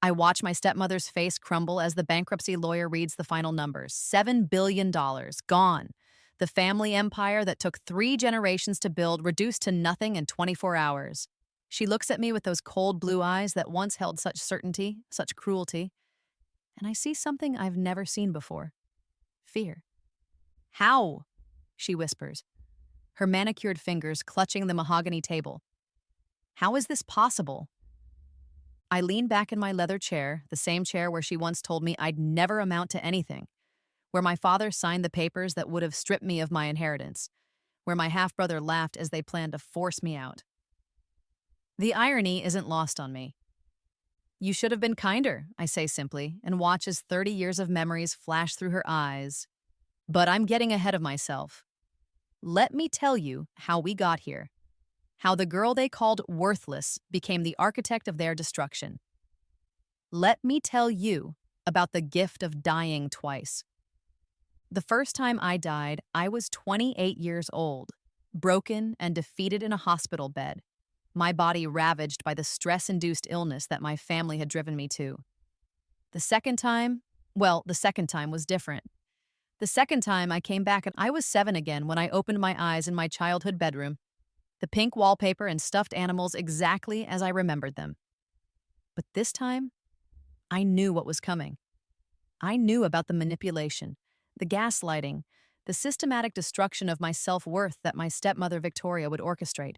I watch my stepmother's face crumble as the bankruptcy lawyer reads the final numbers. $7 billion gone. The family empire that took 3 generations to build reduced to nothing in 24 hours. She looks at me with those cold blue eyes that once held such certainty, such cruelty, and I see something I've never seen before. Fear. How? She whispers, her manicured fingers clutching the mahogany table. How is this possible? I lean back in my leather chair, the same chair where she once told me I'd never amount to anything, where my father signed the papers that would have stripped me of my inheritance, where my half-brother laughed as they planned to force me out. The irony isn't lost on me. You should have been kinder, I say simply, and watch as 30 years of memories flash through her eyes. But I'm getting ahead of myself. Let me tell you how we got here. How the girl they called worthless became the architect of their destruction. Let me tell you about the gift of dying twice. The first time I died, I was 28 years old, broken and defeated in a hospital bed, my body ravaged by the stress-induced illness that my family had driven me to. The second time was different. The second time I came back and I was 7 again when I opened my eyes in my childhood bedroom, the pink wallpaper and stuffed animals exactly as I remembered them. But this time, I knew what was coming. I knew about the manipulation, the gaslighting, the systematic destruction of my self-worth that my stepmother Victoria would orchestrate.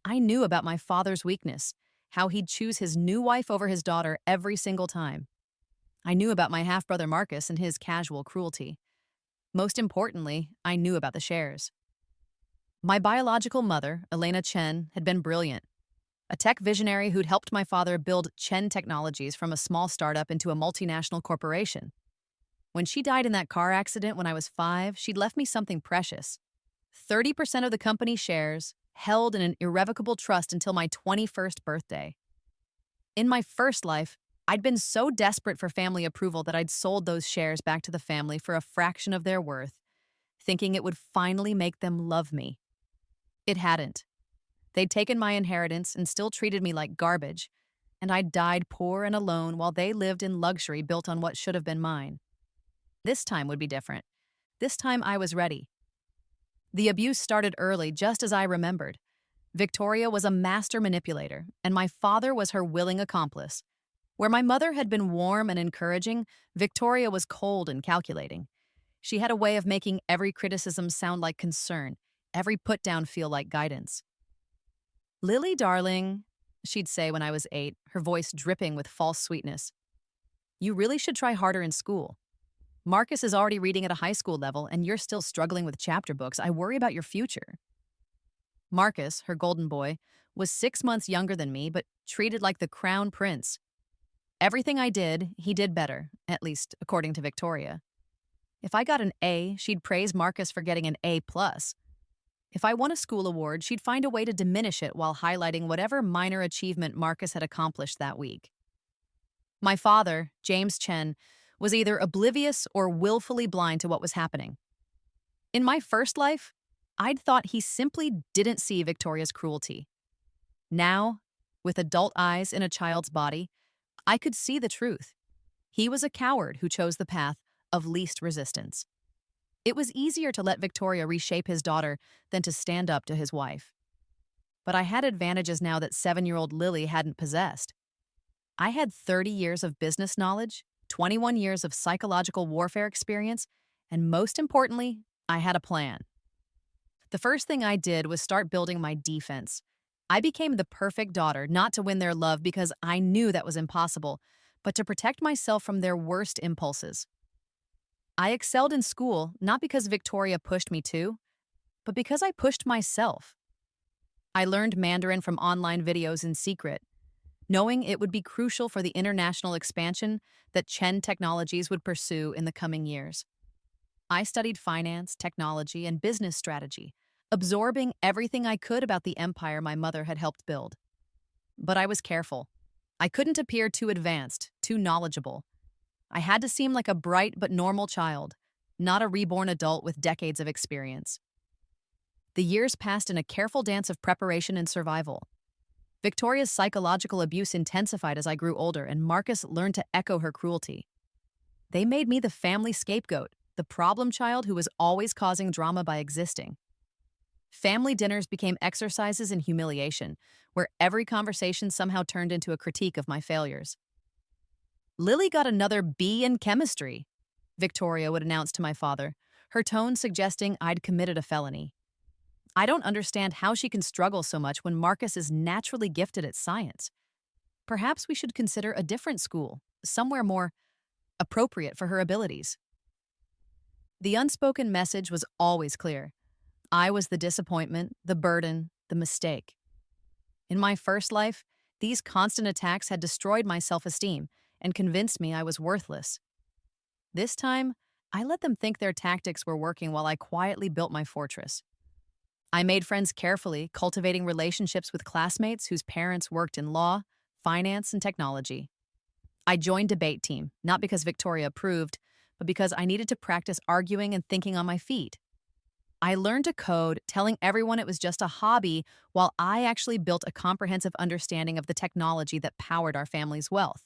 I knew about my father's weakness, how he'd choose his new wife over his daughter every single time. I knew about my half-brother Marcus and his casual cruelty. Most importantly, I knew about the shares. My biological mother, Elena Chen, had been brilliant. A tech visionary who'd helped my father build Chen Technologies from a small startup into a multinational corporation. When she died in that car accident when I was 5, she'd left me something precious. 30% of the company's shares, held in an irrevocable trust until my 21st birthday. In my first life, I'd been so desperate for family approval that I'd sold those shares back to the family for a fraction of their worth, thinking it would finally make them love me. It hadn't. They'd taken my inheritance and still treated me like garbage, and I'd died poor and alone while they lived in luxury built on what should have been mine. This time would be different. This time I was ready. The abuse started early, just as I remembered. Victoria was a master manipulator, and my father was her willing accomplice. Where my mother had been warm and encouraging, Victoria was cold and calculating. She had a way of making every criticism sound like concern, every put-down feel like guidance. "Lily, darling," she'd say when I was 8, her voice dripping with false sweetness. "You really should try harder in school. Marcus is already reading at a high school level, and you're still struggling with chapter books. I worry about your future." Marcus, her golden boy, was 6 months younger than me, but treated like the crown prince. Everything I did, he did better, at least according to Victoria. If I got an A, she'd praise Marcus for getting an A+. If I won a school award, she'd find a way to diminish it while highlighting whatever minor achievement Marcus had accomplished that week. My father, James Chen, was either oblivious or willfully blind to what was happening. In my first life, I'd thought he simply didn't see Victoria's cruelty. Now, with adult eyes in a child's body, I could see the truth. He was a coward who chose the path of least resistance. It was easier to let Victoria reshape his daughter than to stand up to his wife. But I had advantages now that 7-year-old Lily hadn't possessed. I had 30 years of business knowledge, 21 years of psychological warfare experience, and most importantly, I had a plan. The first thing I did was start building my defense. I became the perfect daughter, not to win their love because I knew that was impossible, but to protect myself from their worst impulses. I excelled in school, not because Victoria pushed me to, but because I pushed myself. I learned Mandarin from online videos in secret, knowing it would be crucial for the international expansion that Chen Technologies would pursue in the coming years. I studied finance, technology, and business strategy, absorbing everything I could about the empire my mother had helped build. But I was careful. I couldn't appear too advanced, too knowledgeable. I had to seem like a bright but normal child, not a reborn adult with decades of experience. The years passed in a careful dance of preparation and survival. Victoria's psychological abuse intensified as I grew older, and Marcus learned to echo her cruelty. They made me the family scapegoat, the problem child who was always causing drama by existing. Family dinners became exercises in humiliation, where every conversation somehow turned into a critique of my failures. Lily got another B in chemistry, Victoria would announce to my father, her tone suggesting I'd committed a felony. I don't understand how she can struggle so much when Marcus is naturally gifted at science. Perhaps we should consider a different school, somewhere more appropriate for her abilities. The unspoken message was always clear. I was the disappointment, the burden, the mistake. In my first life, these constant attacks had destroyed my self-esteem and convinced me I was worthless. This time, I let them think their tactics were working while I quietly built my fortress. I made friends carefully, cultivating relationships with classmates whose parents worked in law, finance, and technology. I joined debate team, not because Victoria approved, but because I needed to practice arguing and thinking on my feet. I learned to code, telling everyone it was just a hobby, while I actually built a comprehensive understanding of the technology that powered our family's wealth.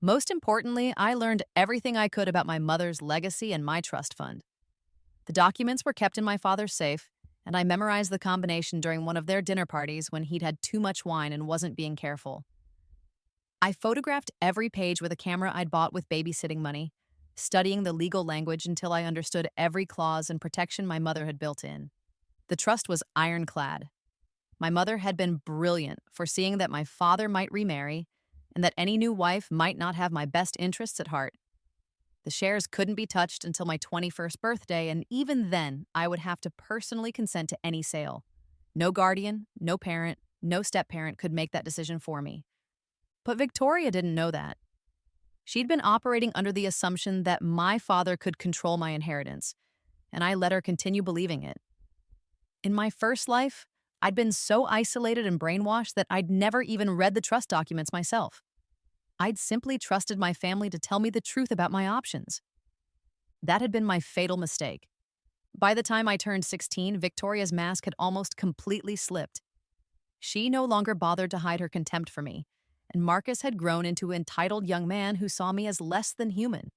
Most importantly, I learned everything I could about my mother's legacy and my trust fund. The documents were kept in my father's safe, and I memorized the combination during one of their dinner parties when he'd had too much wine and wasn't being careful. I photographed every page with a camera I'd bought with babysitting money, studying the legal language until I understood every clause and protection my mother had built in. The trust was ironclad. My mother had been brilliant, foreseeing that my father might remarry and that any new wife might not have my best interests at heart. The shares couldn't be touched until my 21st birthday, and even then, I would have to personally consent to any sale. No guardian, no parent, no step-parent could make that decision for me. But Victoria didn't know that. She'd been operating under the assumption that my father could control my inheritance, and I let her continue believing it. In my first life, I'd been so isolated and brainwashed that I'd never even read the trust documents myself. I'd simply trusted my family to tell me the truth about my options. That had been my fatal mistake. By the time I turned 16, Victoria's mask had almost completely slipped. She no longer bothered to hide her contempt for me, and Marcus had grown into an entitled young man who saw me as less than human.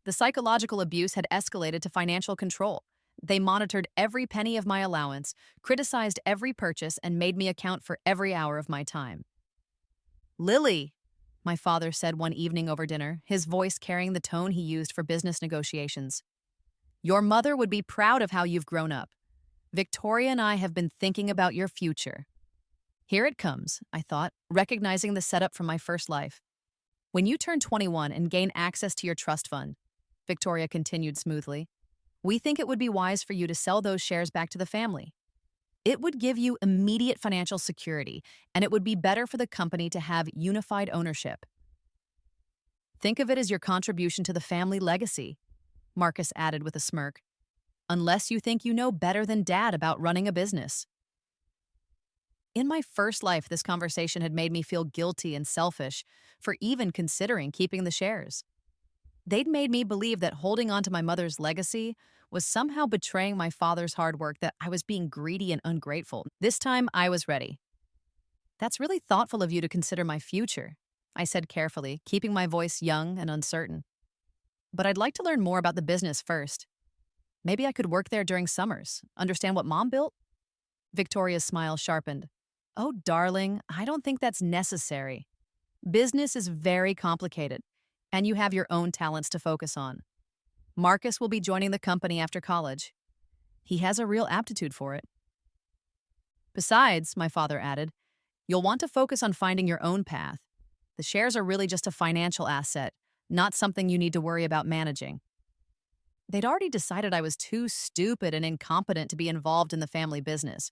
The psychological abuse had escalated to financial control. They monitored every penny of my allowance, criticized every purchase, and made me account for every hour of my time. "Lily," my father said one evening over dinner, his voice carrying the tone he used for business negotiations. "Your mother would be proud of how you've grown up. Victoria and I have been thinking about your future." Here it comes, I thought, recognizing the setup from my first life. "When you turn 21 and gain access to your trust fund," Victoria continued smoothly, "we think it would be wise for you to sell those shares back to the family. It would give you immediate financial security, and it would be better for the company to have unified ownership. Think of it as your contribution to the family legacy," Marcus added with a smirk, "unless you think you know better than Dad about running a business." In my first life, this conversation had made me feel guilty and selfish for even considering keeping the shares. They'd made me believe that holding on to my mother's legacy was somehow betraying my father's hard work, that I was being greedy and ungrateful. This time, I was ready. "That's really thoughtful of you to consider my future," I said carefully, keeping my voice young and uncertain. "But I'd like to learn more about the business first. Maybe I could work there during summers, understand what Mom built?" Victoria's smile sharpened. "Oh, darling, I don't think that's necessary. Business is very complicated, and you have your own talents to focus on. Marcus will be joining the company after college. He has a real aptitude for it. Besides," my father added, "you'll want to focus on finding your own path. The shares are really just a financial asset, not something you need to worry about managing." They'd already decided I was too stupid and incompetent to be involved in the family business.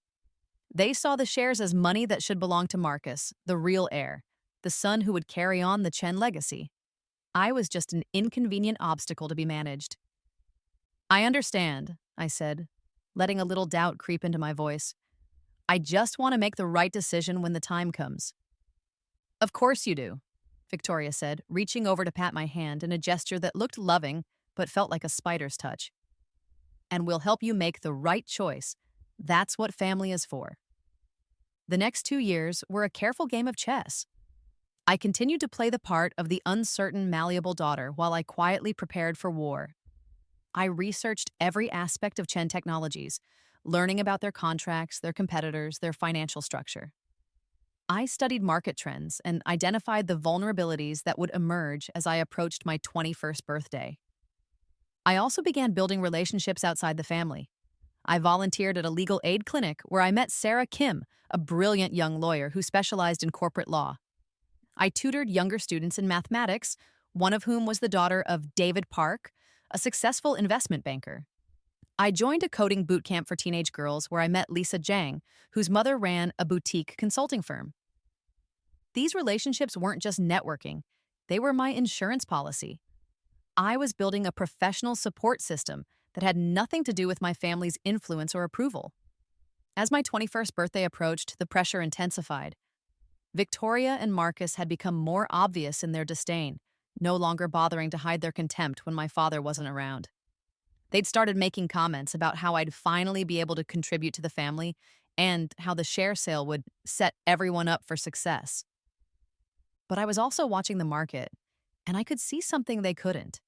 They saw the shares as money that should belong to Marcus, the real heir, the son who would carry on the Chen legacy. I was just an inconvenient obstacle to be managed. "I understand," I said, letting a little doubt creep into my voice. "I just want to make the right decision when the time comes." "Of course you do," Victoria said, reaching over to pat my hand in a gesture that looked loving but felt like a spider's touch. "And we'll help you make the right choice. That's what family is for." The next 2 years were a careful game of chess. I continued to play the part of the uncertain, malleable daughter while I quietly prepared for war. I researched every aspect of Chen Technologies, learning about their contracts, their competitors, their financial structure. I studied market trends and identified the vulnerabilities that would emerge as I approached my 21st birthday. I also began building relationships outside the family. I volunteered at a legal aid clinic where I met Sarah Kim, a brilliant young lawyer who specialized in corporate law. I tutored younger students in mathematics, one of whom was the daughter of David Park, a successful investment banker. I joined a coding boot camp for teenage girls where I met Lisa Zhang, whose mother ran a boutique consulting firm. These relationships weren't just networking, they were my insurance policy. I was building a professional support system that had nothing to do with my family's influence or approval. As my 21st birthday approached, the pressure intensified. Victoria and Marcus had become more obvious in their disdain, no longer bothering to hide their contempt when my father wasn't around. They'd started making comments about how I'd finally be able to contribute to the family and how the share sale would set everyone up for success. But I was also watching the market, and I could see something they couldn't.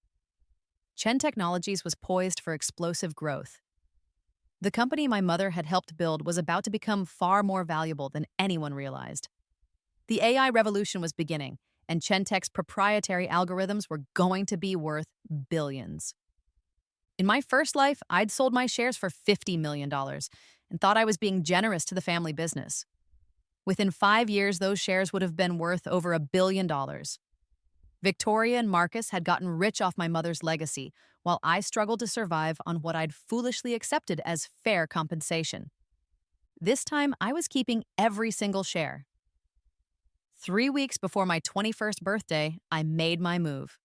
Chen Technologies was poised for explosive growth. The company my mother had helped build was about to become far more valuable than anyone realized. The AI revolution was beginning, and Chen Tech's proprietary algorithms were going to be worth billions. In my first life, I'd sold my shares for $50 million and thought I was being generous to the family business. Within 5 years, those shares would have been worth over $1 billion. Victoria and Marcus had gotten rich off my mother's legacy, while I struggled to survive on what I'd foolishly accepted as fair compensation. This time, I was keeping every single share. 3 weeks before my 21st birthday, I made my move.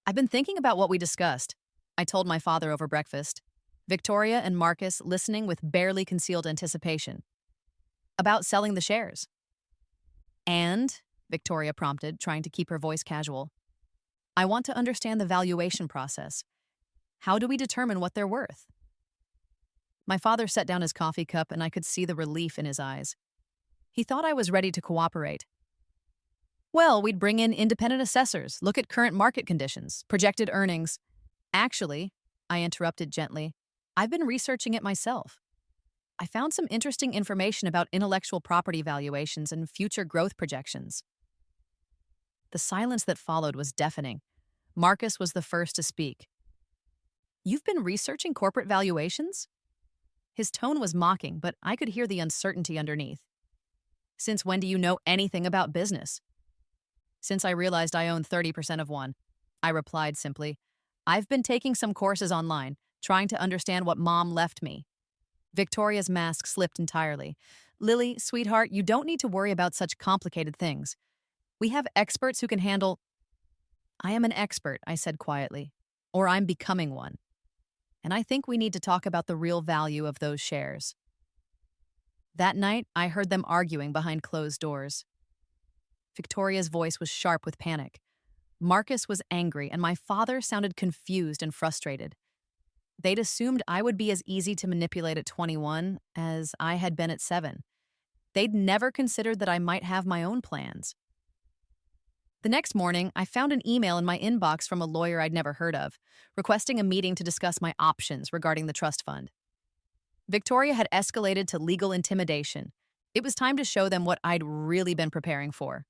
I've been thinking about what we discussed, I told my father over breakfast, Victoria and Marcus listening with barely concealed anticipation. About selling the shares. And, Victoria prompted, trying to keep her voice casual, I want to understand the valuation process. How do we determine what they're worth? My father set down his coffee cup and I could see the relief in his eyes. He thought I was ready to cooperate. Well, we'd bring in independent assessors, look at current market conditions, projected earnings. Actually, I interrupted gently, I've been researching it myself. I found some interesting information about intellectual property valuations and future growth projections. The silence that followed was deafening. Marcus was the first to speak. You've been researching corporate valuations? His tone was mocking, but I could hear the uncertainty underneath. Since when do you know anything about business? Since I realized I own 30% of one, I replied simply. I've been taking some courses online, trying to understand what Mom left me. Victoria's mask slipped entirely. Lily, sweetheart, you don't need to worry about such complicated things. We have experts who can handle... I am an expert, I said quietly. Or I'm becoming one. And I think we need to talk about the real value of those shares. That night, I heard them arguing behind closed doors. Victoria's voice was sharp with panic. Marcus was angry, and my father sounded confused and frustrated. They'd assumed I would be as easy to manipulate at 21 as I had been at 7. They'd never considered that I might have my own plans. The next morning, I found an email in my inbox from a lawyer I'd never heard of, requesting a meeting to discuss my options regarding the trust fund. Victoria had escalated to legal intimidation. It was time to show them what I'd really been preparing for.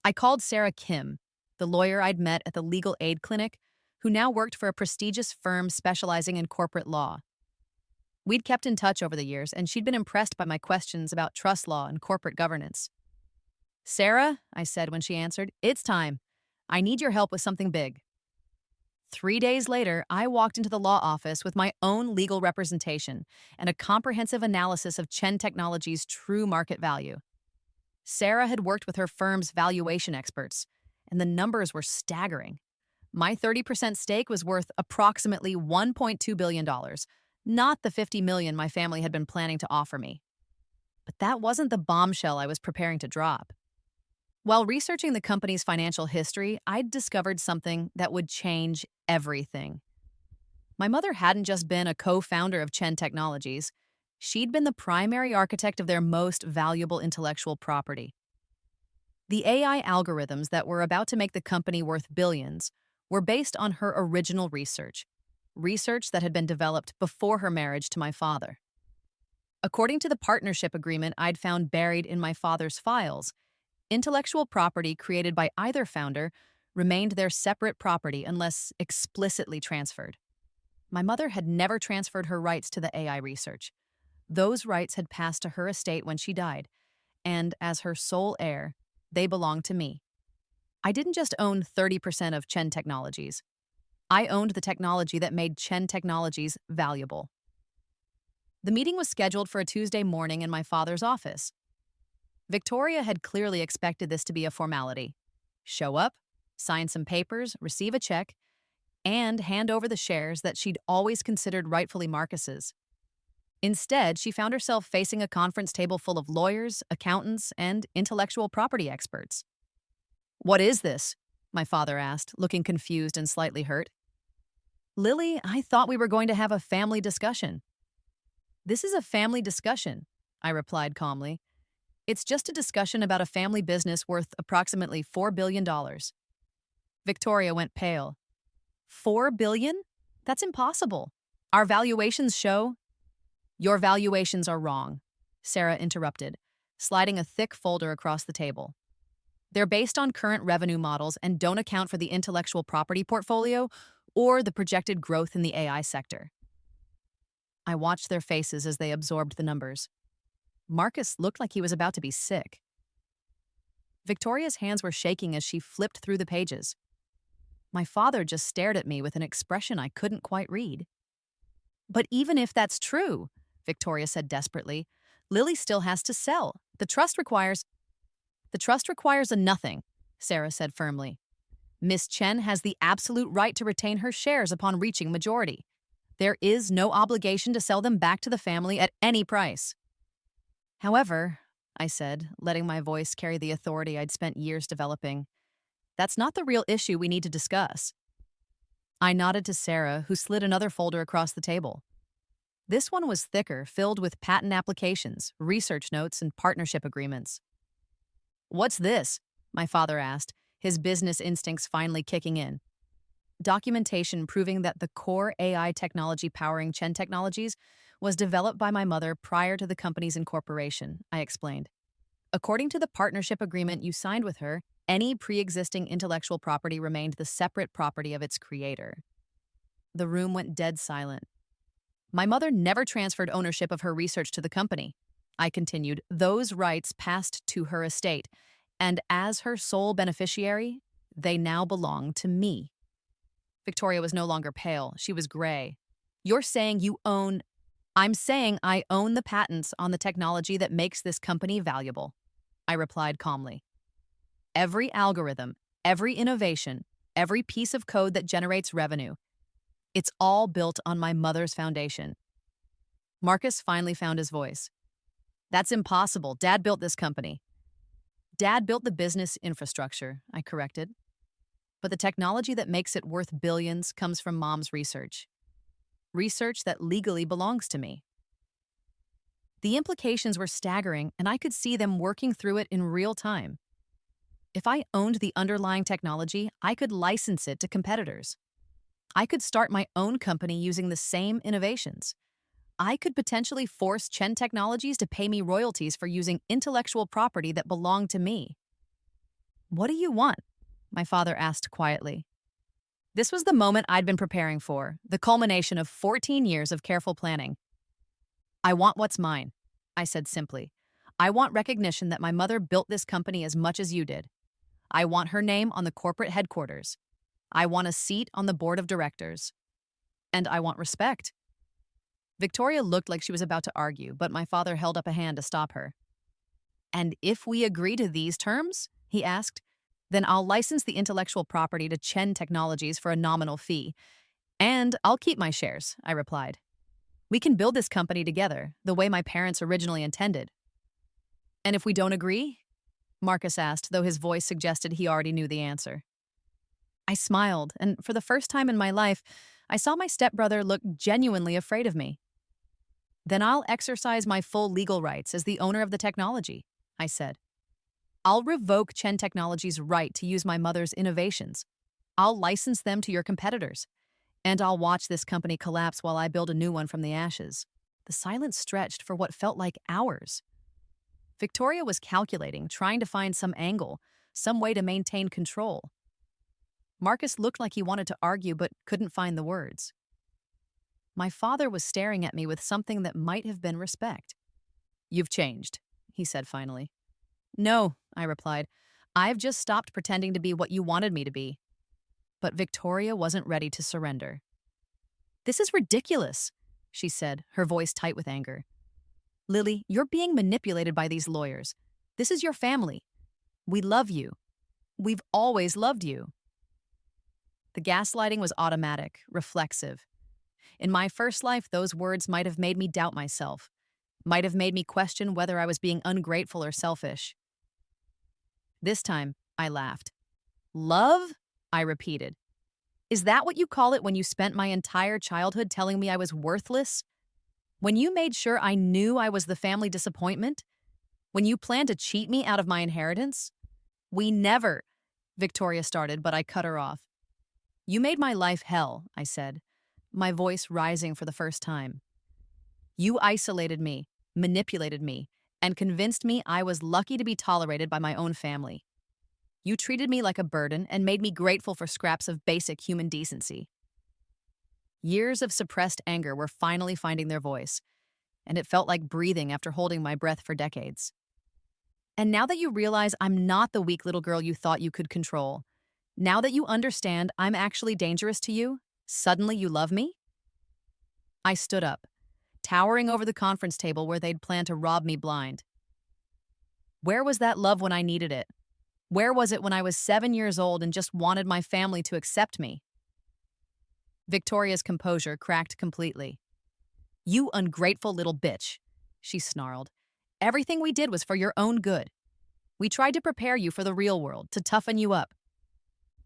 I called Sarah Kim, the lawyer I'd met at the legal aid clinic, who now worked for a prestigious firm specializing in corporate law. We'd kept in touch over the years, and she'd been impressed by my questions about trust law and corporate governance. Sarah, I said when she answered, it's time. I need your help with something big. 3 days later, I walked into the law office with my own legal representation and a comprehensive analysis of Chen Technologies' true market value. Sarah had worked with her firm's valuation experts, and the numbers were staggering. My 30% stake was worth approximately $1.2 billion, not the $50 million my family had been planning to offer me. But that wasn't the bombshell I was preparing to drop. While researching the company's financial history, I'd discovered something that would change everything. My mother hadn't just been a co-founder of Chen Technologies. She'd been the primary architect of their most valuable intellectual property. The AI algorithms that were about to make the company worth billions were based on her original research that had been developed before her marriage to my father. According to the partnership agreement I'd found buried in my father's files, intellectual property created by either founder remained their separate property unless explicitly transferred. My mother had never transferred her rights to the AI research. Those rights had passed to her estate when she died, and as her sole heir, they belonged to me. I didn't just own 30% of Chen Technologies. I owned the technology that made Chen Technologies valuable. The meeting was scheduled for a Tuesday morning in my father's office. Victoria had clearly expected this to be a formality. Show up, sign some papers, receive a check, and hand over the shares that she'd always considered rightfully Marcus's. Instead, she found herself facing a conference table full of lawyers, accountants, and intellectual property experts. "What is this?" my father asked, looking confused and slightly hurt. "Lily, I thought we were going to have a family discussion." "This is a family discussion," I replied calmly. "It's just a discussion about a family business worth approximately $4 billion. Victoria went pale. "$4 billion? That's impossible. Our valuations show—" "Your valuations are wrong," Sarah interrupted, sliding a thick folder across the table. "They're based on current revenue models and don't account for the intellectual property portfolio or the projected growth in the AI sector." I watched their faces as they absorbed the numbers. Marcus looked like he was about to be sick. Victoria's hands were shaking as she flipped through the pages. My father just stared at me with an expression I couldn't quite read. "But even if that's true," Victoria said desperately, "Lily still has to sell. The trust requires—" "The trust requires a nothing," Sarah said firmly. "Miss Chen has the absolute right to retain her shares upon reaching majority. There is no obligation to sell them back to the family at any price." "However," I said, letting my voice carry the authority I'd spent years developing, "that's not the real issue we need to discuss." I nodded to Sarah, who slid another folder across the table. This one was thicker, filled with patent applications, research notes, and partnership agreements. "What's this?" my father asked, his business instincts finally kicking in. "Documentation proving that the core AI technology powering Chen Technologies was developed by my mother prior to the company's incorporation," I explained. "According to the partnership agreement you signed with her, any pre-existing intellectual property remained the separate property of its creator." The room went dead silent. "My mother never transferred ownership of her research to the company," I continued. "Those rights passed to her estate, and as her sole beneficiary, they now belong to me." Victoria was no longer pale. She was gray. "You're saying you own—" "I'm saying I own the patents on the technology that makes this company valuable," I replied calmly. "Every algorithm, every innovation, every piece of code that generates revenue, it's all built on my mother's foundation." Marcus finally found his voice. "That's impossible. Dad built this company." "Dad built the business infrastructure," I corrected. "But the technology that makes it worth billions comes from Mom's research. Research that legally belongs to me." The implications were staggering, and I could see them working through it in real time. If I owned the underlying technology, I could license it to competitors. I could start my own company using the same innovations. I could potentially force Chen Technologies to pay me royalties for using intellectual property that belonged to me. "What do you want?" my father asked quietly. This was the moment I'd been preparing for, the culmination of 14 years of careful planning. "I want what's mine," I said simply. "I want recognition that my mother built this company as much as you did. I want her name on the corporate headquarters. I want a seat on the board of directors. And I want respect." Victoria looked like she was about to argue, but my father held up a hand to stop her. "And if we agree to these terms," he asked, "then I'll license the intellectual property to Chen Technologies for a nominal fee. And I'll keep my shares," I replied. "We can build this company together, the way my parents originally intended." "And if we don't agree?" Marcus asked, though his voice suggested he already knew the answer. I smiled, and for the first time in my life, I saw my stepbrother look genuinely afraid of me. Then I'll exercise my full legal rights as the owner of the technology, I said. I'll revoke Chen Technology's right to use my mother's innovations. I'll license them to your competitors. And I'll watch this company collapse while I build a new one from the ashes. The silence stretched for what felt like hours. Victoria was calculating, trying to find some angle, some way to maintain control. Marcus looked like he wanted to argue but couldn't find the words. My father was staring at me with something that might have been respect. "You've changed," he said finally. "No," I replied. "I've just stopped pretending to be what you wanted me to be." But Victoria wasn't ready to surrender. "This is ridiculous," she said, her voice tight with anger. "Lily, you're being manipulated by these lawyers. This is your family. We love you. We've always loved you." The gaslighting was automatic, reflexive. In my first life, those words might have made me doubt myself, might have made me question whether I was being ungrateful or selfish. This time, I laughed. "Love?" I repeated. "Is that what you call it when you spent my entire childhood telling me I was worthless? When you made sure I knew I was the family disappointment? When you planned to cheat me out of my inheritance?" "We never," Victoria started, but I cut her off. "You made my life hell," I said, my voice rising for the first time. "You isolated me, manipulated me, and convinced me I was lucky to be tolerated by my own family. You treated me like a burden and made me grateful for scraps of basic human decency." Years of suppressed anger were finally finding their voice, and it felt like breathing after holding my breath for decades. "And now that you realize I'm not the weak little girl you thought you could control, now that you understand I'm actually dangerous to you, suddenly you love me?" I stood up, towering over the conference table where they'd planned to rob me blind. Where was that love when I needed it? Where was it when I was 7 years old and just wanted my family to accept me? Victoria's composure cracked completely. "You ungrateful little bitch," she snarled. "Everything we did was for your own good. We tried to prepare you for the real world, to toughen you up.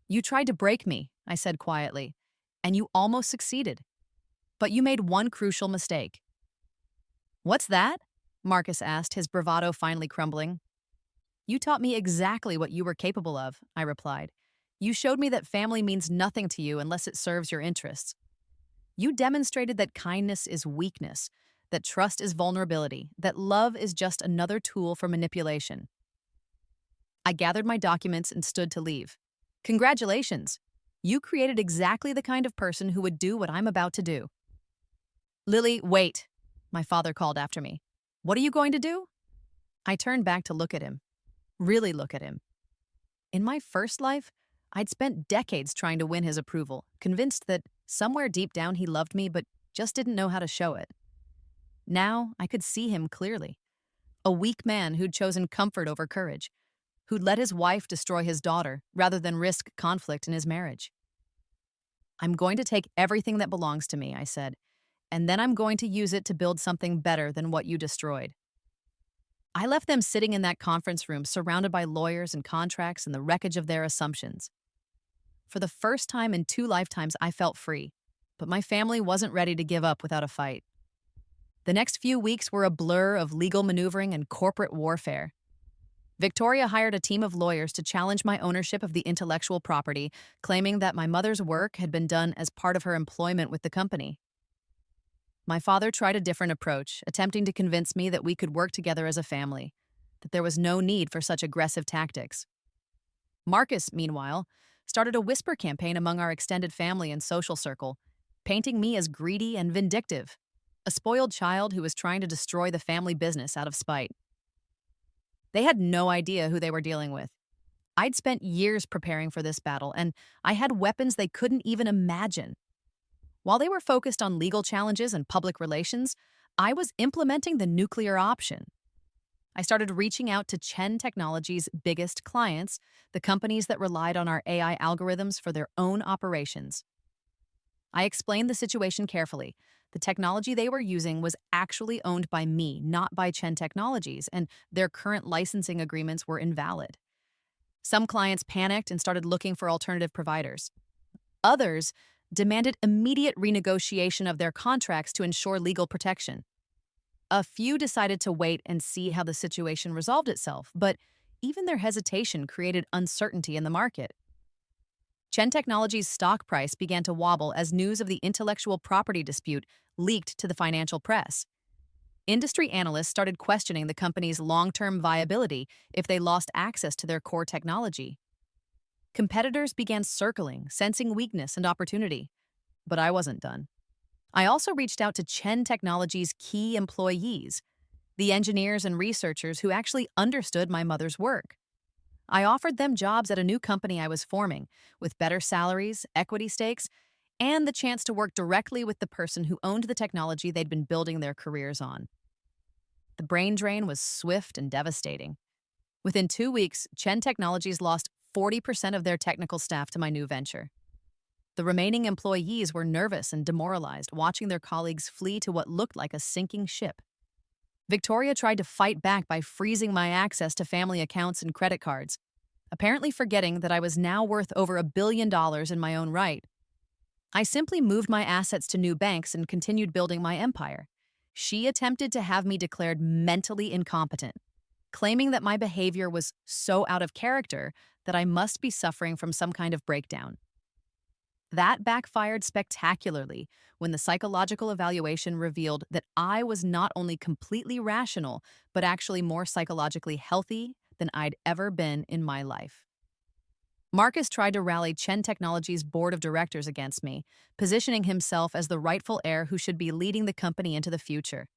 You tried to break me," I said quietly, "and you almost succeeded. But you made one crucial mistake." "What's that?" Marcus asked, his bravado finally crumbling. "You taught me exactly what you were capable of," I replied. "You showed me that family means nothing to you unless it serves your interests. You demonstrated that kindness is weakness, that trust is vulnerability, that love is just another tool for manipulation." I gathered my documents and stood to leave. "Congratulations. You created exactly the kind of person who would do what I'm about to do." "Lily, wait," my father called after me. "What are you going to do?" I turned back to look at him. Really look at him. In my first life, I'd spent decades trying to win his approval, convinced that somewhere deep down he loved me but just didn't know how to show it. Now, I could see him clearly. A weak man who'd chosen comfort over courage, who'd let his wife destroy his daughter rather than risk conflict in his marriage. "I'm going to take everything that belongs to me," I said, "and then I'm going to use it to build something better than what you destroyed." I left them sitting in that conference room surrounded by lawyers and contracts and the wreckage of their assumptions. For the first time in 2 lifetimes, I felt free, but my family wasn't ready to give up without a fight. The next few weeks were a blur of legal maneuvering and corporate warfare. Victoria hired a team of lawyers to challenge my ownership of the intellectual property, claiming that my mother's work had been done as part of her employment with the company. My father tried a different approach, attempting to convince me that we could work together as a family, that there was no need for such aggressive tactics. Marcus, meanwhile, started a whisper campaign among our extended family and social circle, painting me as greedy and vindictive, a spoiled child who was trying to destroy the family business out of spite. They had no idea who they were dealing with. I'd spent years preparing for this battle, and I had weapons they couldn't even imagine. While they were focused on legal challenges and public relations, I was implementing the nuclear option. I started reaching out to Chen Technology's biggest clients, the companies that relied on our AI algorithms for their own operations. I explained the situation carefully. The technology they were using was actually owned by me, not by Chen Technologies, and their current licensing agreements were invalid. Some clients panicked and started looking for alternative providers. Others demanded immediate renegotiation of their contracts to ensure legal protection. A few decided to wait and see how the situation resolved itself, but even their hesitation created uncertainty in the market. Chen Technologies' stock price began to wobble as news of the intellectual property dispute leaked to the financial press. Industry analysts started questioning the company's long-term viability if they lost access to their core technology. Competitors began circling, sensing weakness and opportunity. But I wasn't done. I also reached out to Chen Technologies' key employees, the engineers and researchers who actually understood my mother's work. I offered them jobs at a new company I was forming, with better salaries, equity stakes, and the chance to work directly with the person who owned the technology they'd been building their careers on. The brain drain was swift and devastating. Within 2 weeks, Chen Technologies lost 40% of their technical staff to my new venture. The remaining employees were nervous and demoralized, watching their colleagues flee to what looked like a sinking ship. Victoria tried to fight back by freezing my access to family accounts and credit cards, apparently forgetting that I was now worth over $1 billion in my own right. I simply moved my assets to new banks and continued building my empire. She attempted to have me declared mentally incompetent, claiming that my behavior was so out of character that I must be suffering from some kind of breakdown. That backfired spectacularly when the psychological evaluation revealed that I was not only completely rational, but actually more psychologically healthy than I'd ever been in my life. Marcus tried to rally Chen Technologies' board of directors against me, positioning himself as the rightful heir who should be leading the company into the future.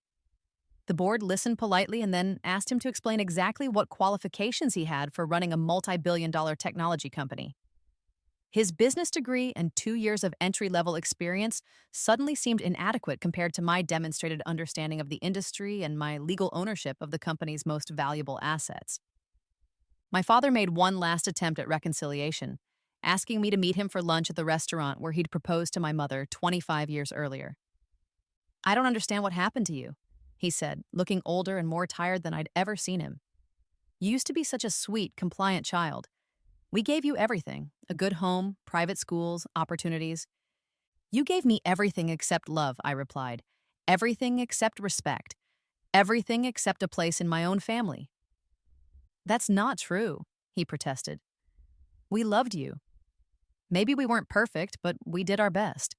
The board listened politely and then asked him to explain exactly what qualifications he had for running a multi-billion-dollar technology company. His business degree and 2 years of entry-level experience suddenly seemed inadequate compared to my demonstrated understanding of the industry and my legal ownership of the company's most valuable assets. My father made one last attempt at reconciliation, asking me to meet him for lunch at the restaurant where he'd proposed to my mother 25 years earlier. "I don't understand what happened to you," he said, looking older and more tired than I'd ever seen him. "You used to be such a sweet, compliant child. We gave you everything, a good home, private schools, opportunities." "You gave me everything except love," I replied. "Everything except respect. Everything except a place in my own family." "That's not true," he protested. "We loved you. Maybe we weren't perfect, but we did our best.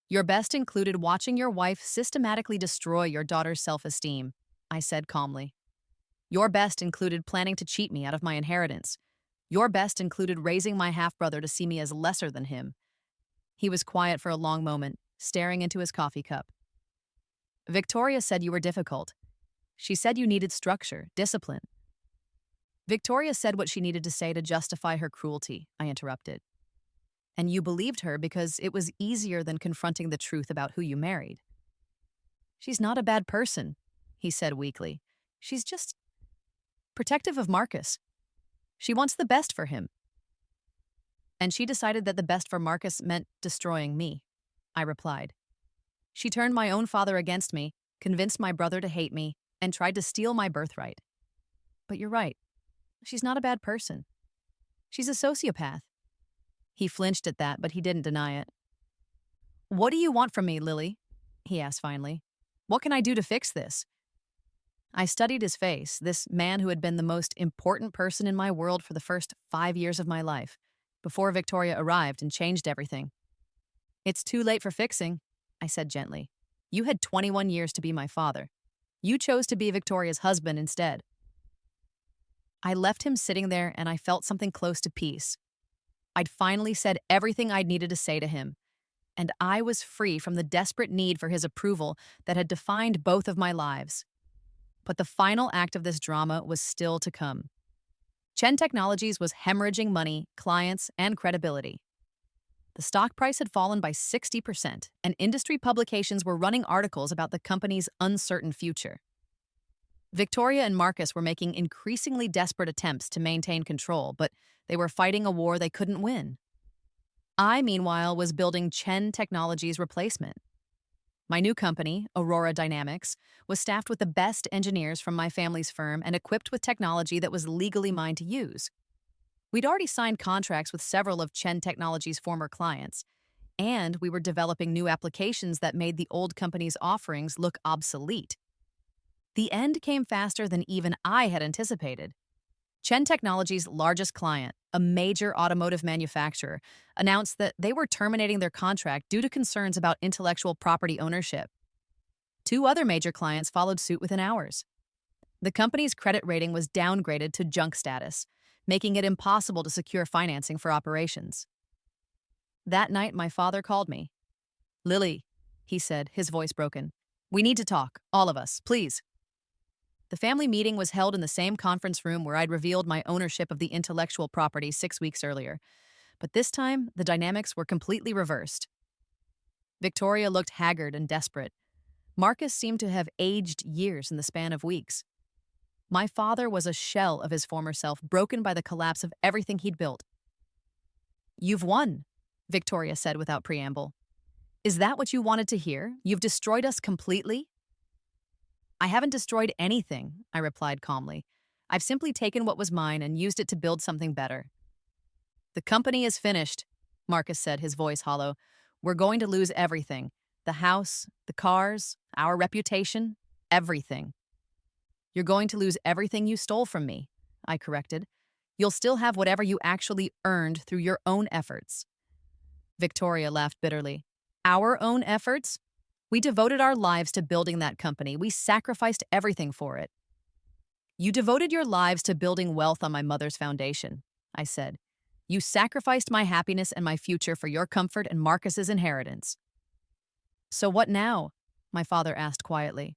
Your best included watching your wife systematically destroy your daughter's self-esteem," I said calmly. "Your best included planning to cheat me out of my inheritance. Your best included raising my half-brother to see me as lesser than him." He was quiet for a long moment, staring into his coffee cup. "Victoria said you were difficult. She said you needed structure, discipline." "Victoria said what she needed to say to justify her cruelty," I interrupted. "And you believed her because it was easier than confronting the truth about who you married." "She's not a bad person," he said weakly. "She's just protective of Marcus. She wants the best for him." "And she decided that the best for Marcus meant destroying me," I replied. "She turned my own father against me, convinced my brother to hate me, and tried to steal my birthright. But you're right. She's not a bad person. She's a sociopath." He flinched at that, but he didn't deny it. "What do you want from me, Lily?" he asked finally. "What can I do to fix this?" I studied his face, this man who had been the most important person in my world for the first 5 years of my life, before Victoria arrived and changed everything. "It's too late for fixing," I said gently. "You had 21 years to be my father. You chose to be Victoria's husband instead." I left him sitting there and I felt something close to peace. I'd finally said everything I'd needed to say to him, and I was free from the desperate need for his approval that had defined both of my lives. But the final act of this drama was still to come. Chen Technologies was hemorrhaging money, clients, and credibility. The stock price had fallen by 60%, and industry publications were running articles about the company's uncertain future. Victoria and Marcus were making increasingly desperate attempts to maintain control, but they were fighting a war they couldn't win. I, meanwhile, was building Chen Technologies' replacement. My new company, Aurora Dynamics, was staffed with the best engineers from my family's firm and equipped with technology that was legally mine to use. We'd already signed contracts with several of Chen Technologies' former clients, and we were developing new applications that made the old company's offerings look obsolete. The end came faster than even I had anticipated. Chen Technologies' largest client, a major automotive manufacturer, announced that they were terminating their contract due to concerns about intellectual property ownership. Two other major clients followed suit within hours. The company's credit rating was downgraded to junk status, making it impossible to secure financing for operations. That night, my father called me. "Lily," he said, his voice broken. "We need to talk, all of us, please." The family meeting was held in the same conference room where I'd revealed my ownership of the intellectual property 6 weeks earlier. But this time, the dynamics were completely reversed. Victoria looked haggard and desperate. Marcus seemed to have aged years in the span of weeks. My father was a shell of his former self, broken by the collapse of everything he'd built. "You've won," Victoria said without preamble. "Is that what you wanted to hear? You've destroyed us completely?" "I haven't destroyed anything," I replied calmly. "I've simply taken what was mine and used it to build something better." "The company is finished," Marcus said, his voice hollow. "We're going to lose everything. The house, the cars, our reputation, everything." "You're going to lose everything you stole from me," I corrected. "You'll still have whatever you actually earned through your own efforts." Victoria laughed bitterly. "Our own efforts? We devoted our lives to building that company. We sacrificed everything for it." "You devoted your lives to building wealth on my mother's foundation," I said. "You sacrificed my happiness and my future for your comfort and Marcus's inheritance." "So what now?" my father asked quietly.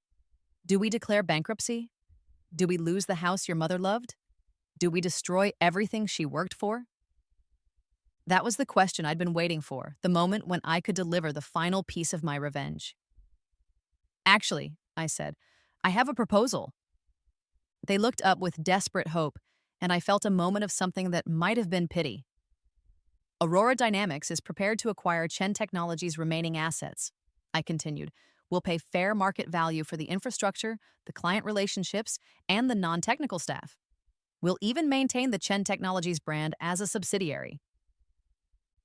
"Do we declare bankruptcy? Do we lose the house your mother loved? Do we destroy everything she worked for?" That was the question I'd been waiting for, the moment when I could deliver the final piece of my revenge. "Actually," I said, "I have a proposal." They looked up with desperate hope, and I felt a moment of something that might have been pity. "Aurora Dynamics is prepared to acquire Chen Technologies' remaining assets," I continued. "We'll pay fair market value for the infrastructure, the client relationships, and the non-technical staff. We'll even maintain the Chen Technologies brand as a subsidiary."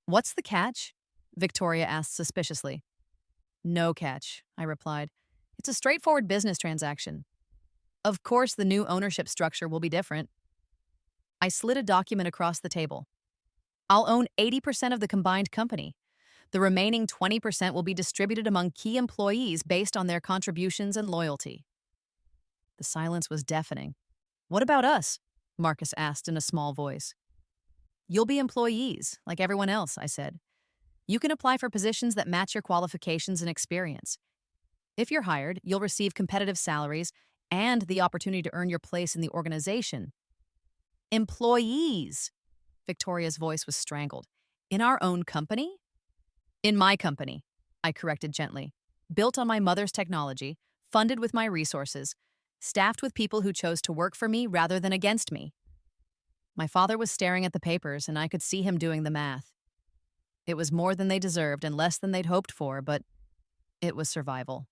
"What's the catch?" Victoria asked suspiciously. "No catch," I replied. "It's a straightforward business transaction. Of course, the new ownership structure will be different." I slid a document across the table. "I'll own 80% of the combined company. The remaining 20% will be distributed among key employees based on their contributions and loyalty." The silence was deafening. "What about us?" Marcus asked in a small voice. "You'll be employees, like everyone else," I said. "You can apply for positions that match your qualifications and experience. If you're hired, you'll receive competitive salaries and the opportunity to earn your place in the organization." "Employees!" Victoria's voice was strangled. "In our own company?" "In my company," I corrected gently. "Built on my mother's technology, funded with my resources, staffed with people who chose to work for me rather than against me." My father was staring at the papers, and I could see him doing the math. It was more than they deserved and less than they'd hoped for, but it was survival.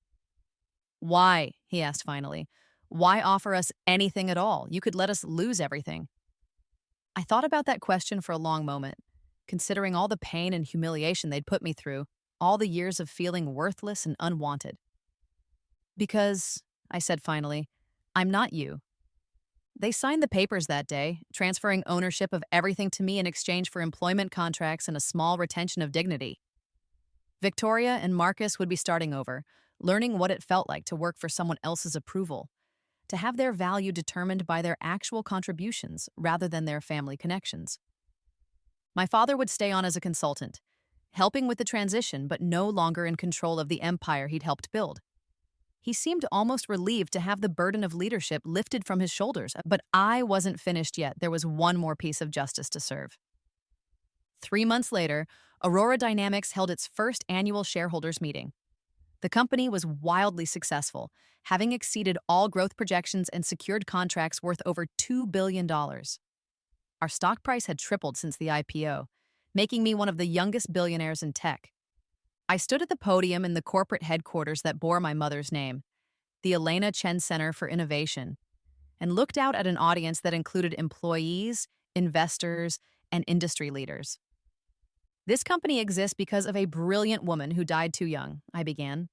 "Why?" he asked finally. "Why offer us anything at all? You could let us lose everything." I thought about that question for a long moment, considering all the pain and humiliation they'd put me through, all the years of feeling worthless and unwanted. "Because," I said finally, "I'm not you." They signed the papers that day, transferring ownership of everything to me in exchange for employment contracts and a small retention of dignity. Victoria and Marcus would be starting over, learning what it felt like to work for someone else's approval, to have their value determined by their actual contributions rather than their family connections. My father would stay on as a consultant, helping with the transition but no longer in control of the empire he'd helped build. He seemed almost relieved to have the burden of leadership lifted from his shoulders, but I wasn't finished yet. There was one more piece of justice to serve. 3 months later, Aurora Dynamics held its first annual shareholders meeting. The company was wildly successful, having exceeded all growth projections and secured contracts worth over $2 billion. Our stock price had tripled since the IPO, making me one of the youngest billionaires in tech. I stood at the podium in the corporate headquarters that bore my mother's name, the Elena Chen Center for Innovation, and looked out at an audience that included employees, investors, and industry leaders. "This company exists because of a brilliant woman who died too young," I began.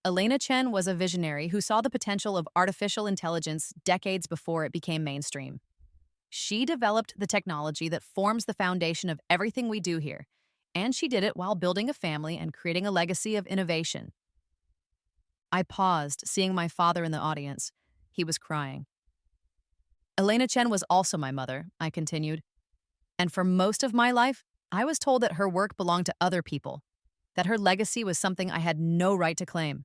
Elena Chen was a visionary who saw the potential of artificial intelligence decades before it became mainstream. She developed the technology that forms the foundation of everything we do here, and she did it while building a family and creating a legacy of innovation. I paused, seeing my father in the audience. He was crying. Elena Chen was also my mother, I continued. And for most of my life, I was told that her work belonged to other people, that her legacy was something I had no right to claim.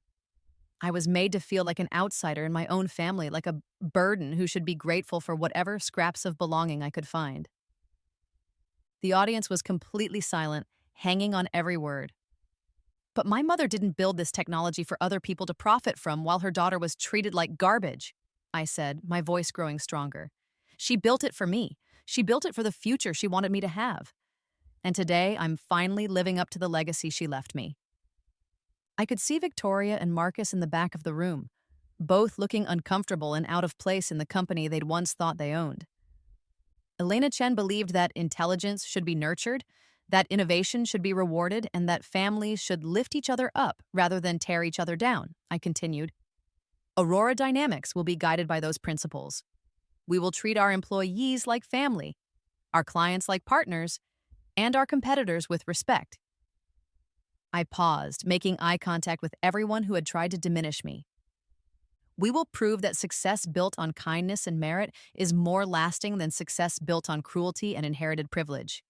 I was made to feel like an outsider in my own family, like a burden who should be grateful for whatever scraps of belonging I could find. The audience was completely silent, hanging on every word. But my mother didn't build this technology for other people to profit from while her daughter was treated like garbage, I said, my voice growing stronger. She built it for me. She built it for the future she wanted me to have. And today, I'm finally living up to the legacy she left me. I could see Victoria and Marcus in the back of the room, both looking uncomfortable and out of place in the company they'd once thought they owned. Elena Chen believed that intelligence should be nurtured, that innovation should be rewarded, and that families should lift each other up rather than tear each other down, I continued. Aurora Dynamics will be guided by those principles. We will treat our employees like family, our clients like partners, and our competitors with respect. I paused, making eye contact with everyone who had tried to diminish me. We will prove that success built on kindness and merit is more lasting than success built on cruelty and inherited privilege.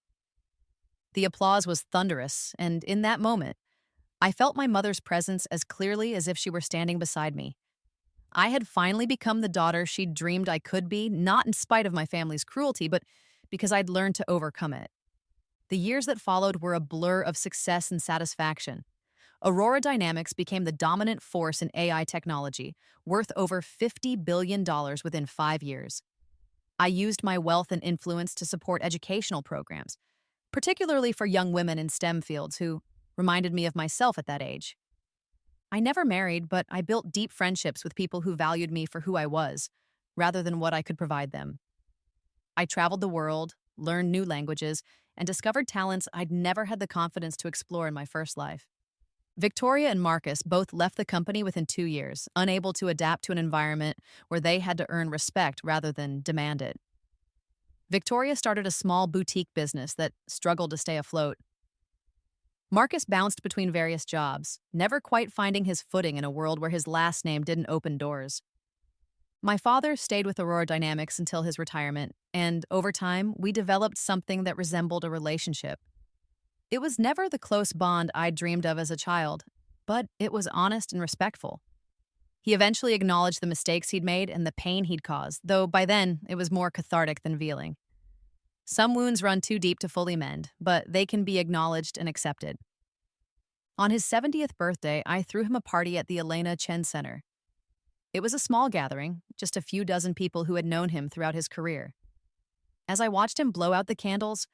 The applause was thunderous, and in that moment, I felt my mother's presence as clearly as if she were standing beside me. I had finally become the daughter she'd dreamed I could be, not in spite of my family's cruelty, but because I'd learned to overcome it. The years that followed were a blur of success and satisfaction. Aurora Dynamics became the dominant force in AI technology, worth over $50 billion within 5 years. I used my wealth and influence to support educational programs, particularly for young women in STEM fields who reminded me of myself at that age. I never married, but I built deep friendships with people who valued me for who I was, rather than what I could provide them. I traveled the world, learned new languages, and discovered talents I'd never had the confidence to explore in my first life. Victoria and Marcus both left the company within 2 years, unable to adapt to an environment where they had to earn respect rather than demand it. Victoria started a small boutique business that struggled to stay afloat. Marcus bounced between various jobs, never quite finding his footing in a world where his last name didn't open doors. My father stayed with Aurora Dynamics until his retirement, and over time, we developed something that resembled a relationship. It was never the close bond I'd dreamed of as a child, but it was honest and respectful. He eventually acknowledged the mistakes he'd made and the pain he'd caused, though by then it was more cathartic than veiling. Some wounds run too deep to fully mend, but they can be acknowledged and accepted. On his 70th birthday, I threw him a party at the Elena Chen Center. It was a small gathering, just a few dozen people who had known him throughout his career. As I watched him blow out the candles,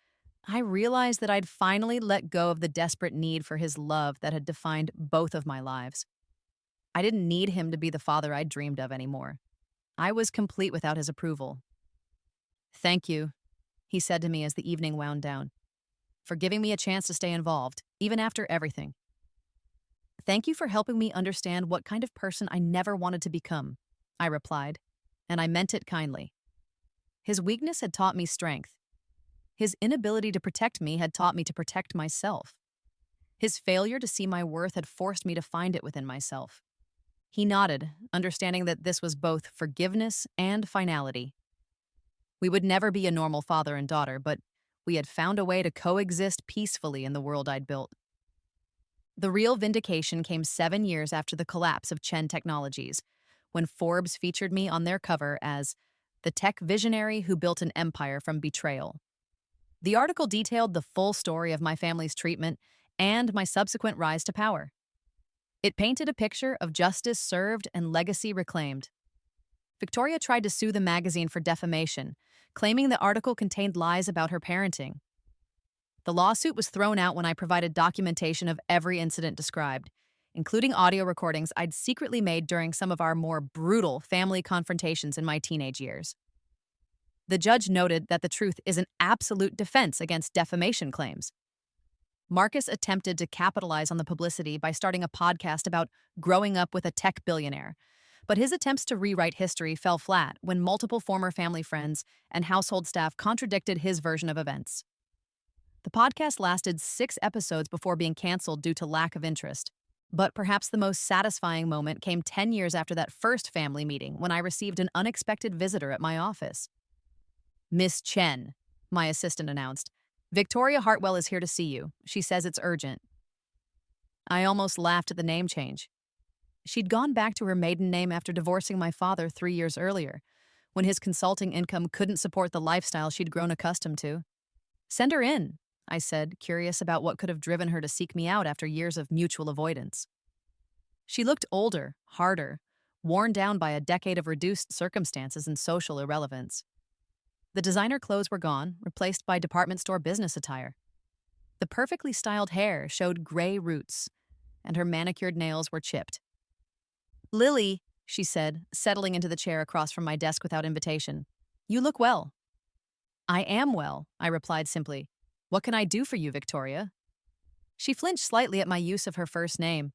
I realized that I'd finally let go of the desperate need for his love that had defined both of my lives. I didn't need him to be the father I'd dreamed of anymore. I was complete without his approval. "Thank you," he said to me as the evening wound down, "for giving me a chance to stay involved, even after everything. Thank you for helping me understand what kind of person I never wanted to become," I replied, and I meant it kindly. His weakness had taught me strength. His inability to protect me had taught me to protect myself. His failure to see my worth had forced me to find it within myself. He nodded, understanding that this was both forgiveness and finality. We would never be a normal father and daughter, but we had found a way to coexist peacefully in the world I'd built. The real vindication came 7 years after the collapse of Chen Technologies, when Forbes featured me on their cover as the tech visionary who built an empire from betrayal. The article detailed the full story of my family's treatment and my subsequent rise to power. It painted a picture of justice served and legacy reclaimed. Victoria tried to sue the magazine for defamation, claiming the article contained lies about her parenting. The lawsuit was thrown out when I provided documentation of every incident described, including audio recordings I'd secretly made during some of our more brutal family confrontations in my teenage years. The judge noted that the truth is an absolute defense against defamation claims. Marcus attempted to capitalize on the publicity by starting a podcast about growing up with a tech billionaire. But his attempts to rewrite history fell flat when multiple former family friends and household staff contradicted his version of events. The podcast lasted 6 episodes before being canceled due to lack of interest. But perhaps the most satisfying moment came 10 years after that first family meeting when I received an unexpected visitor at my office. "Miss Chen," my assistant announced. "Victoria Hartwell is here to see you. She says it's urgent." I almost laughed at the name change. She'd gone back to her maiden name after divorcing my father 3 years earlier, when his consulting income couldn't support the lifestyle she'd grown accustomed to. "Send her in," I said, curious about what could have driven her to seek me out after years of mutual avoidance. She looked older, harder, worn down by a decade of reduced circumstances and social irrelevance. The designer clothes were gone, replaced by department store business attire. The perfectly styled hair showed gray roots, and her manicured nails were chipped. "Lily," she said, settling into the chair across from my desk without invitation. "You look well." "I am well," I replied simply. "What can I do for you, Victoria?" She flinched slightly at my use of her first name.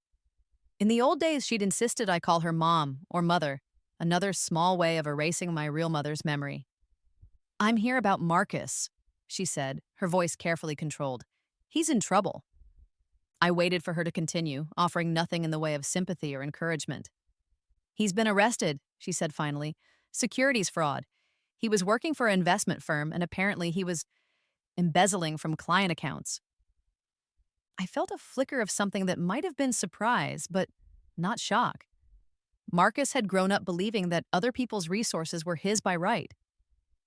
In the old days, she'd insisted I call her Mom or Mother, another small way of erasing my real mother's memory. "I'm here about Marcus," she said, her voice carefully controlled. "He's in trouble." I waited for her to continue, offering nothing in the way of sympathy or encouragement. "He's been arrested," she said finally. "Securities fraud. He was working for an investment firm, and apparently he was embezzling from client accounts." I felt a flicker of something that might have been surprise, but not shock. Marcus had grown up believing that other people's resources were his by right.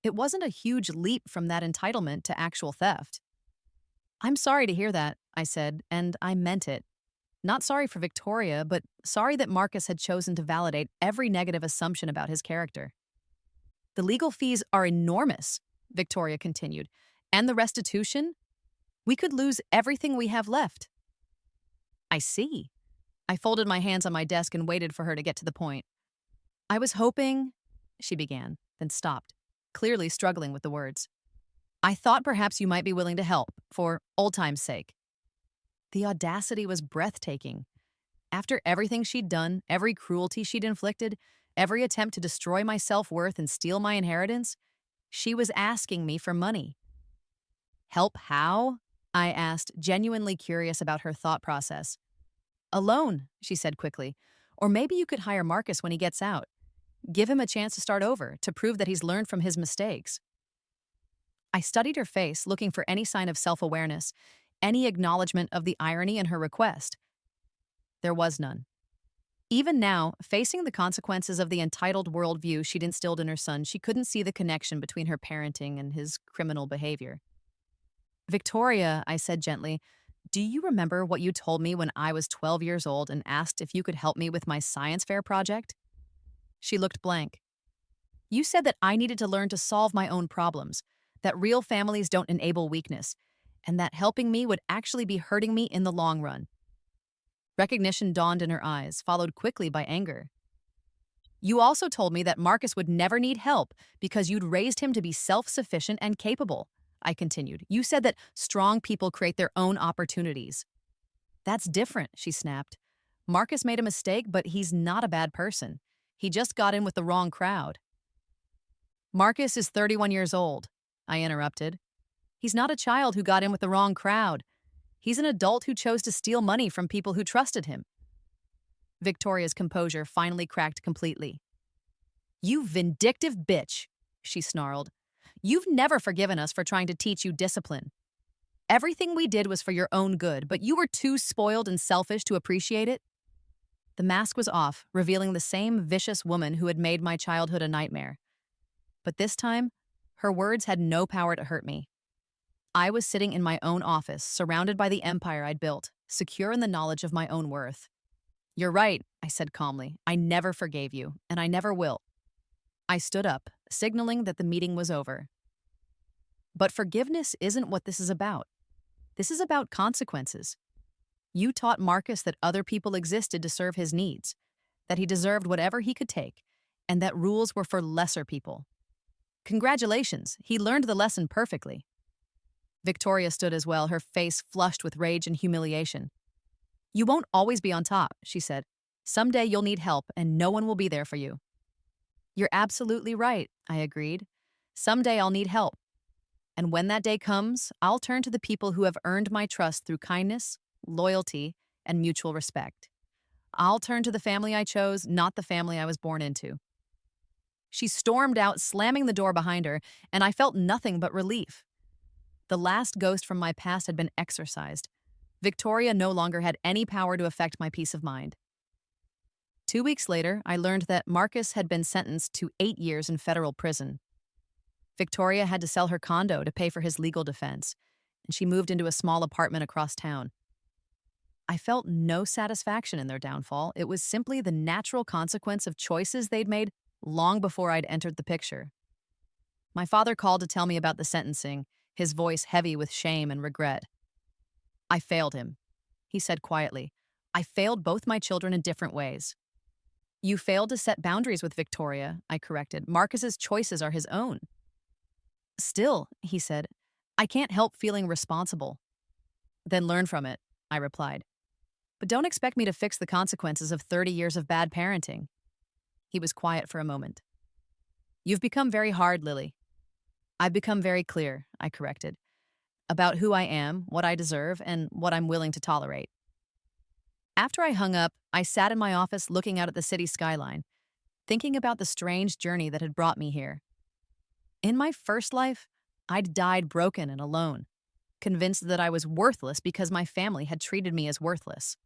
It wasn't a huge leap from that entitlement to actual theft. "I'm sorry to hear that," I said, and I meant it. Not sorry for Victoria, but sorry that Marcus had chosen to validate every negative assumption about his character. "The legal fees are enormous," Victoria continued, "and the restitution? We could lose everything we have left." "I see." I folded my hands on my desk and waited for her to get to the point. "I was hoping," she began, then stopped, clearly struggling with the words. "I thought perhaps you might be willing to help, for old time's sake." The audacity was breathtaking. After everything she'd done, every cruelty she'd inflicted, every attempt to destroy my self-worth and steal my inheritance, she was asking me for money. "Help how?" I asked, genuinely curious about her thought process. "A loan," she said quickly. "Or maybe you could hire Marcus when he gets out. Give him a chance to start over, to prove that he's learned from his mistakes." I studied her face, looking for any sign of self-awareness, any acknowledgement of the irony in her request. There was none. Even now, facing the consequences of the entitled worldview she'd instilled in her son, she couldn't see the connection between her parenting and his criminal behavior. "Victoria," I said gently, "do you remember what you told me when I was 12 years old and asked if you could help me with my science fair project?" She looked blank. "You said that I needed to learn to solve my own problems, that real families don't enable weakness, and that helping me would actually be hurting me in the long run." Recognition dawned in her eyes, followed quickly by anger. "You also told me that Marcus would never need help because you'd raised him to be self-sufficient and capable," I continued. "You said that strong people create their own opportunities." "That's different," she snapped. "Marcus made a mistake, but he's not a bad person. He just got in with the wrong crowd." "Marcus is 31 years old," I interrupted. "He's not a child who got in with the wrong crowd. He's an adult who chose to steal money from people who trusted him." Victoria's composure finally cracked completely. "You vindictive bitch," she snarled. "You've never forgiven us for trying to teach you discipline. Everything we did was for your own good, but you were too spoiled and selfish to appreciate it." The mask was off, revealing the same vicious woman who had made my childhood a nightmare. But this time, her words had no power to hurt me. I was sitting in my own office, surrounded by the empire I'd built, secure in the knowledge of my own worth. "You're right," I said calmly. "I never forgave you, and I never will." I stood up, signaling that the meeting was over. But forgiveness isn't what this is about. This is about consequences. You taught Marcus that other people existed to serve his needs, that he deserved whatever he could take, and that rules were for lesser people. Congratulations, he learned the lesson perfectly. Victoria stood as well, her face flushed with rage and humiliation. You won't always be on top, she said. Someday you'll need help, and no one will be there for you. You're absolutely right, I agreed. Someday I'll need help. And when that day comes, I'll turn to the people who have earned my trust through kindness, loyalty, and mutual respect. I'll turn to the family I chose, not the family I was born into. She stormed out, slamming the door behind her, and I felt nothing but relief. The last ghost from my past had been exorcised. Victoria no longer had any power to affect my peace of mind. 2 weeks later, I learned that Marcus had been sentenced to 8 years in federal prison. Victoria had to sell her condo to pay for his legal defense, and she moved into a small apartment across town. I felt no satisfaction in their downfall. It was simply the natural consequence of choices they'd made long before I'd entered the picture. My father called to tell me about the sentencing, his voice heavy with shame and regret. I failed him, he said quietly. I failed both my children in different ways. You failed to set boundaries with Victoria, I corrected. Marcus's choices are his own. Still, he said, I can't help feeling responsible. Then learn from it, I replied. But don't expect me to fix the consequences of 30 years of bad parenting. He was quiet for a moment. You've become very hard, Lily. I've become very clear, I corrected, about who I am, what I deserve, and what I'm willing to tolerate. After I hung up, I sat in my office looking out at the city skyline, thinking about the strange journey that had brought me here. In my first life, I'd died broken and alone, convinced that I was worthless because my family had treated me as worthless.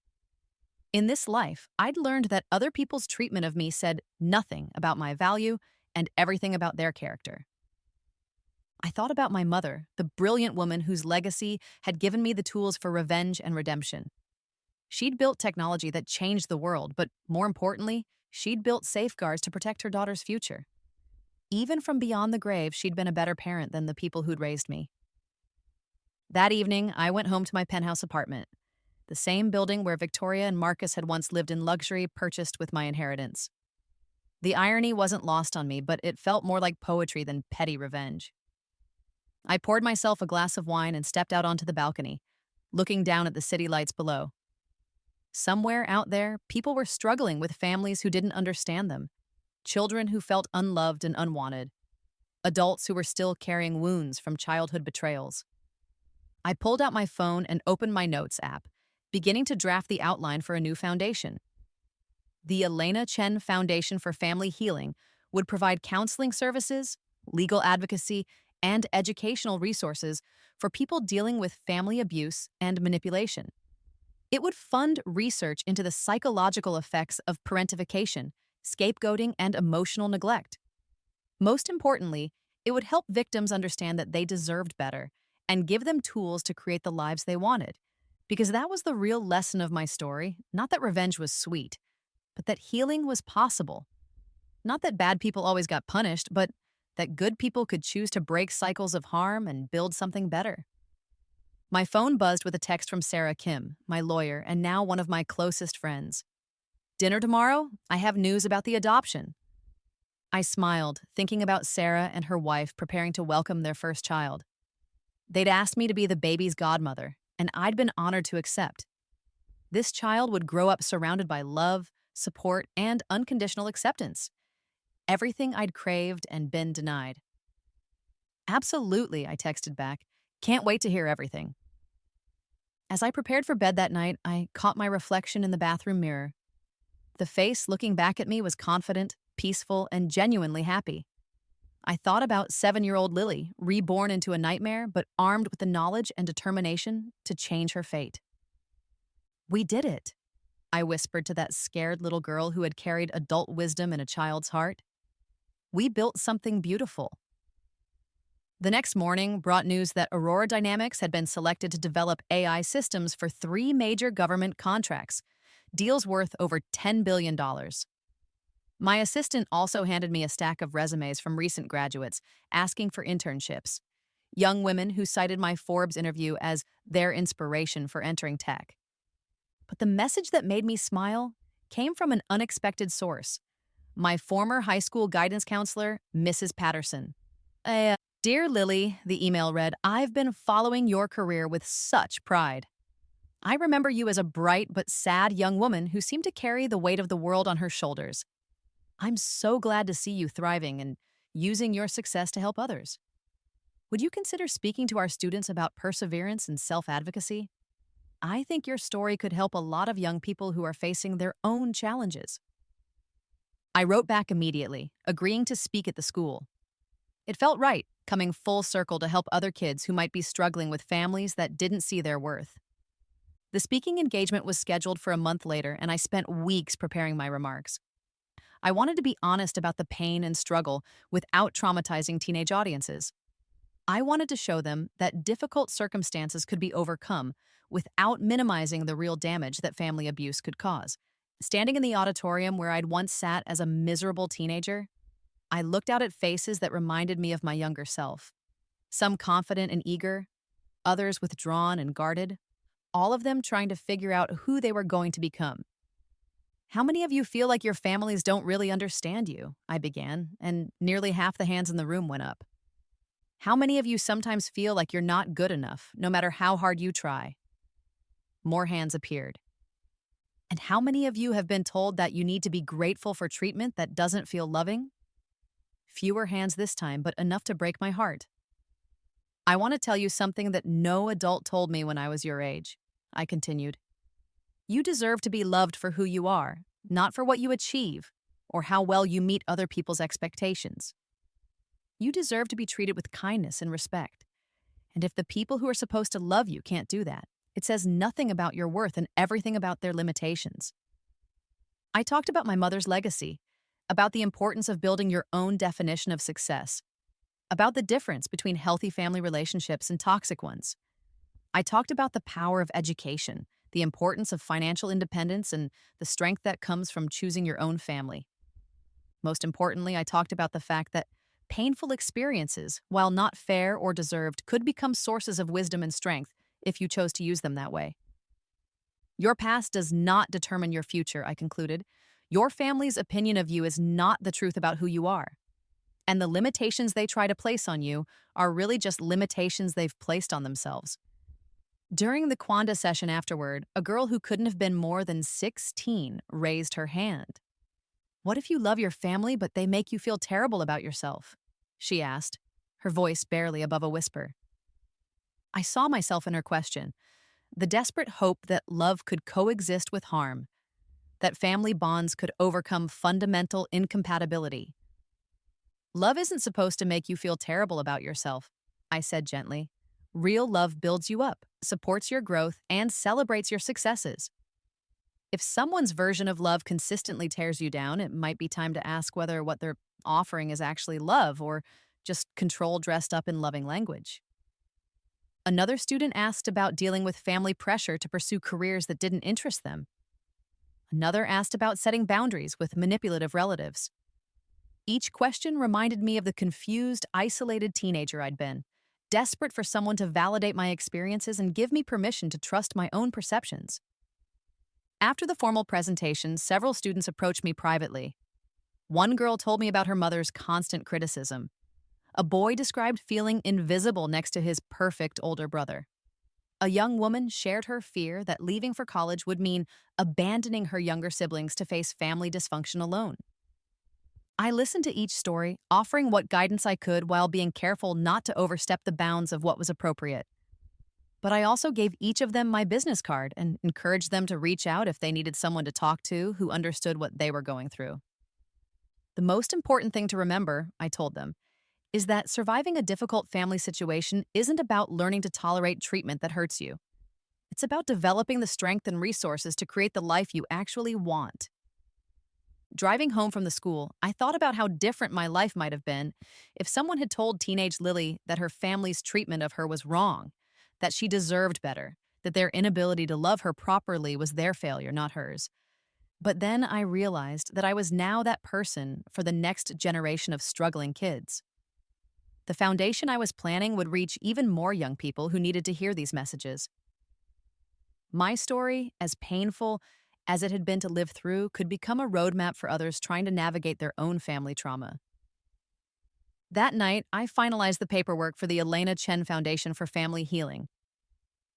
In this life, I'd learned that other people's treatment of me said nothing about my value and everything about their character. I thought about my mother, the brilliant woman whose legacy had given me the tools for revenge and redemption. She'd built technology that changed the world, but more importantly, she'd built safeguards to protect her daughter's future. Even from beyond the grave, she'd been a better parent than the people who'd raised me. That evening, I went home to my penthouse apartment, the same building where Victoria and Marcus had once lived in luxury, purchased with my inheritance. The irony wasn't lost on me, but it felt more like poetry than petty revenge. I poured myself a glass of wine and stepped out onto the balcony, looking down at the city lights below. Somewhere out there, people were struggling with families who didn't understand them, children who felt unloved and unwanted, adults who were still carrying wounds from childhood betrayals. I pulled out my phone and opened my notes app, beginning to draft the outline for a new foundation. The Elena Chen Foundation for Family Healing would provide counseling services, legal advocacy, and educational resources for people dealing with family abuse and manipulation. It would fund research into the psychological effects of parentification, scapegoating, and emotional neglect. Most importantly, it would help victims understand that they deserved better and give them tools to create the lives they wanted. Because that was the real lesson of my story, not that revenge was sweet, but that healing was possible. Not that bad people always got punished, but that good people could choose to break cycles of harm and build something better. My phone buzzed with a text from Sarah Kim, my lawyer, and now one of my closest friends. Dinner tomorrow? I have news about the adoption. I smiled, thinking about Sarah and her wife preparing to welcome their first child. They'd asked me to be the baby's godmother, and I'd been honored to accept. This child would grow up surrounded by love, support, and unconditional acceptance. Everything I'd craved and been denied. Absolutely, I texted back. Can't wait to hear everything. As I prepared for bed that night, I caught my reflection in the bathroom mirror. The face looking back at me was confident, peaceful, and genuinely happy. I thought about 7-year-old Lily, reborn into a nightmare, but armed with the knowledge and determination to change her fate. We did it, I whispered to that scared little girl who had carried adult wisdom in a child's heart. We built something beautiful. The next morning brought news that Aurora Dynamics had been selected to develop AI systems for 3 major government contracts, deals worth over $10 billion. My assistant also handed me a stack of resumes from recent graduates asking for internships, young women who cited my Forbes interview as their inspiration for entering tech. But the message that made me smile came from an unexpected source. My former high school guidance counselor, Mrs. Patterson. Dear Lily, the email read, I've been following your career with such pride. I remember you as a bright but sad young woman who seemed to carry the weight of the world on her shoulders. I'm so glad to see you thriving and using your success to help others. Would you consider speaking to our students about perseverance and self advocacy? I think your story could help a lot of young people who are facing their own challenges. I wrote back immediately, agreeing to speak at the school. It felt right, coming full circle to help other kids who might be struggling with families that didn't see their worth. The speaking engagement was scheduled for a month later, and I spent weeks preparing my remarks. I wanted to be honest about the pain and struggle without traumatizing teenage audiences. I wanted to show them that difficult circumstances could be overcome without minimizing the real damage that family abuse could cause. Standing in the auditorium where I'd once sat as a miserable teenager, I looked out at faces that reminded me of my younger self. Some confident and eager, others withdrawn and guarded, all of them trying to figure out who they were going to become. How many of you feel like your families don't really understand you? I began, and nearly half the hands in the room went up. How many of you sometimes feel like you're not good enough, no matter how hard you try? More hands appeared. And how many of you have been told that you need to be grateful for treatment that doesn't feel loving? Fewer hands this time, but enough to break my heart. I want to tell you something that no adult told me when I was your age, I continued. You deserve to be loved for who you are, not for what you achieve or how well you meet other people's expectations. You deserve to be treated with kindness and respect. And if the people who are supposed to love you can't do that, it says nothing about your worth and everything about their limitations. I talked about my mother's legacy, about the importance of building your own definition of success, about the difference between healthy family relationships and toxic ones. I talked about the power of education, the importance of financial independence, and the strength that comes from choosing your own family. Most importantly, I talked about the fact that painful experiences, while not fair or deserved, could become sources of wisdom and strength if you chose to use them that way. Your past does not determine your future, I concluded. Your family's opinion of you is not the truth about who you are. And the limitations they try to place on you are really just limitations they've placed on themselves. During the Kwanda session afterward, a girl who couldn't have been more than 16 raised her hand. What if you love your family but they make you feel terrible about yourself? She asked, her voice barely above a whisper. I saw myself in her question, the desperate hope that love could coexist with harm, that family bonds could overcome fundamental incompatibility. Love isn't supposed to make you feel terrible about yourself, I said gently. Real love builds you up, supports your growth, and celebrates your successes. If someone's version of love consistently tears you down, it might be time to ask whether what they're offering is actually love or just control dressed up in loving language. Another student asked about dealing with family pressure to pursue careers that didn't interest them. Another asked about setting boundaries with manipulative relatives. Each question reminded me of the confused, isolated teenager I'd been, desperate for someone to validate my experiences and give me permission to trust my own perceptions. After the formal presentation, several students approached me privately. One girl told me about her mother's constant criticism. A boy described feeling invisible next to his perfect older brother. A young woman shared her fear that leaving for college would mean abandoning her younger siblings to face family dysfunction alone. I listened to each story, offering what guidance I could while being careful not to overstep the bounds of what was appropriate. But I also gave each of them my business card and encouraged them to reach out if they needed someone to talk to who understood what they were going through. The most important thing to remember, I told them, is that surviving a difficult family situation isn't about learning to tolerate treatment that hurts you. It's about developing the strength and resources to create the life you actually want. Driving home from the school, I thought about how different my life might have been if someone had told teenage Lily that her family's treatment of her was wrong, that she deserved better, that their inability to love her properly was their failure, not hers. But then I realized that I was now that person for the next generation of struggling kids. The foundation I was planning would reach even more young people who needed to hear these messages. My story, as painful as it had been to live through, could become a roadmap for others trying to navigate their own family trauma. That night, I finalized the paperwork for the Elena Chen Foundation for Family Healing.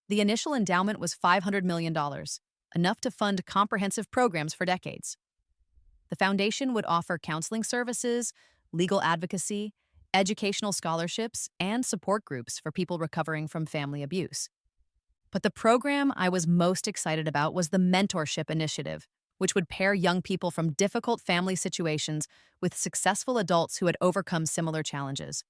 The initial endowment was $500 million, enough to fund comprehensive programs for decades. The foundation would offer counseling services, legal advocacy, educational scholarships, and support groups for people recovering from family abuse. But the program I was most excited about was the Mentorship Initiative, which would pair young people from difficult family situations with successful adults who had overcome similar challenges.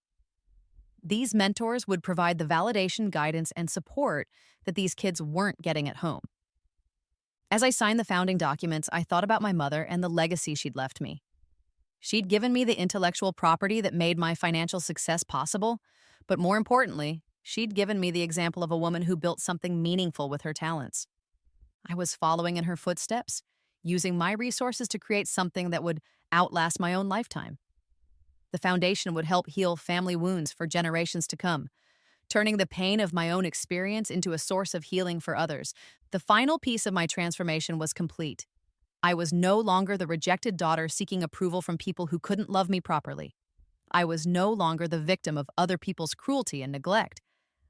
These mentors would provide the validation, guidance, and support that these kids weren't getting at home. As I signed the founding documents, I thought about my mother and the legacy she'd left me. She'd given me the intellectual property that made my financial success possible, but more importantly, she'd given me the example of a woman who built something meaningful with her talents. I was following in her footsteps, using my resources to create something that would outlast my own lifetime. The foundation would help heal family wounds for generations to come, turning the pain of my own experience into a source of healing for others. The final piece of my transformation was complete. I was no longer the rejected daughter seeking approval from people who couldn't love me properly. I was no longer the victim of other people's cruelty and neglect.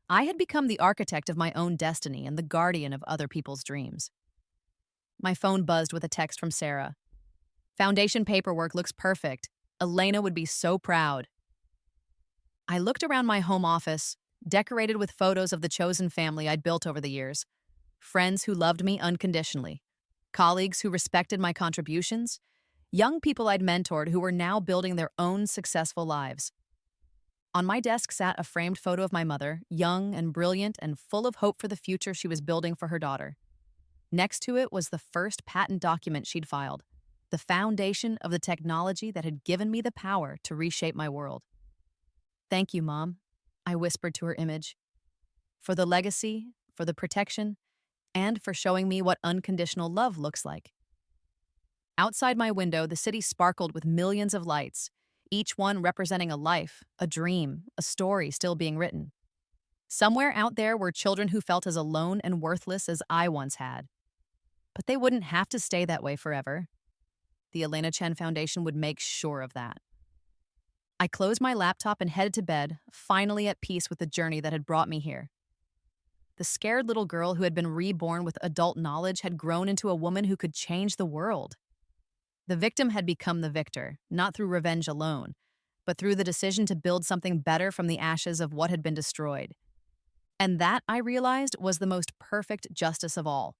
I had become the architect of my own destiny and the guardian of other people's dreams. My phone buzzed with a text from Sarah. Foundation paperwork looks perfect. Elena would be so proud. I looked around my home office, decorated with photos of the chosen family I'd built over the years. Friends who loved me unconditionally. Colleagues who respected my contributions. Young people I'd mentored who were now building their own successful lives. On my desk sat a framed photo of my mother, young and brilliant and full of hope for the future she was building for her daughter. Next to it was the first patent document she'd filed, the foundation of the technology that had given me the power to reshape my world. Thank you, Mom, I whispered to her image. For the legacy, for the protection, and for showing me what unconditional love looks like. Outside my window, the city sparkled with millions of lights, each one representing a life, a dream, a story still being written. Somewhere out there were children who felt as alone and worthless as I once had. But they wouldn't have to stay that way forever. The Elena Chen Foundation would make sure of that. I closed my laptop and headed to bed, finally at peace with the journey that had brought me here. The scared little girl who had been reborn with adult knowledge had grown into a woman who could change the world. The victim had become the victor, not through revenge alone, but through the decision to build something better from the ashes of what had been destroyed. And that, I realized, was the most perfect justice of all.